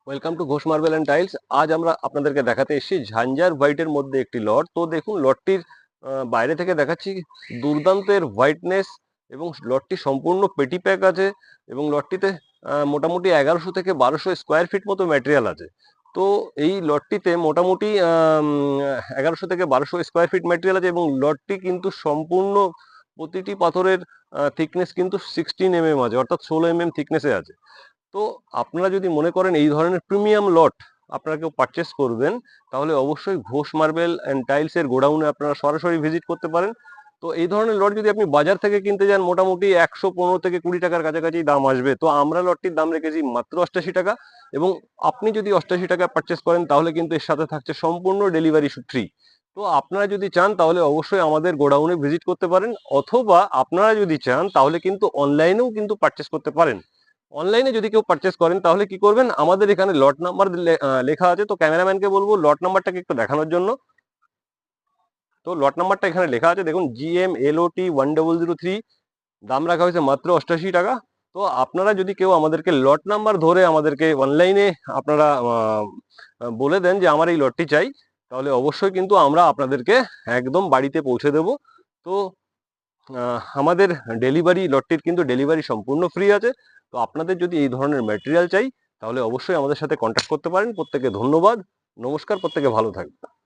Welcome to Ghosh marble and tiles. আজ আমরা আপনাদেরকে দেখাতে এসেছি ঝাঞ্ঝার হোয়াইটের মধ্যে একটি লট। তো দেখুন লটটির বাইরে থেকে দেখাচ্ছি দুর্দান্তের হোয়াইটনেস এবং লটটি সম্পূর্ণ পেটি প্যাক আছে এবং লটটিতে মোটামুটি 1100 থেকে 1200 স্কোয়ার ফিট মতো ম্যাটেরিয়াল আছে। তো এই লটটিতে মোটামুটি 1100 থেকে 1200 স্কোয়ার ফিট ম্যাটেরিয়াল আছে এবং লটটি কিন্তু সম্পূর্ণ প্রতিটি পাথরের থিকনেস কিন্তু 16 mm আছে, অর্থাৎ 16 mm থিকনেসে আছে। তো আপনারা যদি মনে করেন এই ধরনের প্রিমিয়াম লট আপনারা কেউ পারচেস করবেন, তাহলে অবশ্যই ঘোষ মার্বেল অ্যান্ড টাইলসের গোডাউনে আপনারা সরাসরি ভিজিট করতে পারেন। তো এই ধরনের লট যদি আপনি বাজার থেকে কিনতে যান মোটামুটি 115 থেকে 20 টাকার কাছাকাছি দাম আসবে। তো আমরা লটটির দাম রেখেছি মাত্র 88 টাকা এবং আপনি যদি 88 টাকা পারচেস করেন তাহলে কিন্তু এর সাথে থাকছে সম্পূর্ণ ডেলিভারি ফ্রি। তো আপনারা যদি চান তাহলে অবশ্যই আমাদের গোডাউনে ভিজিট করতে পারেন, অথবা আপনারা যদি চান তাহলে কিন্তু অনলাইনেও কিন্তু পারচেস করতে পারেন। অনলাইনে যদি কেউ পারচেস করেন তাহলে কি করবেন, আমাদের এখানে লট নাম্বার লেখা আছে। তো ক্যামেরাম্যানকে বলবো লট নাম্বারটাকে একটু দেখানোর জন্য। তো লট নাম্বারটা এখানে লেখা আছে, দেখুন GMLOT 1003, দাম রাখা হয়েছে মাত্র 88 টাকা। তো আপনারা যদি কেউ আমাদেরকে লট নাম্বার ধরে আমাদেরকে অনলাইনে আপনারা বলে দেন যে আমার এই লটটি চাই, তাহলে অবশ্যই কিন্তু আমরা আপনাদেরকে একদম বাড়িতে পৌঁছে দেব। তো আমাদের লটটির কিন্তু ডেলিভারি সম্পূর্ণ ফ্রি আছে। তো আপনাদের যদি এই ধরনের ম্যাটেরিয়াল চাই তাহলে অবশ্যই আমাদের সাথে কন্ট্যাক্ট করতে পারেন। প্রত্যেকে ধন্যবাদ, নমস্কার, প্রত্যেকে ভালো থাকবেন।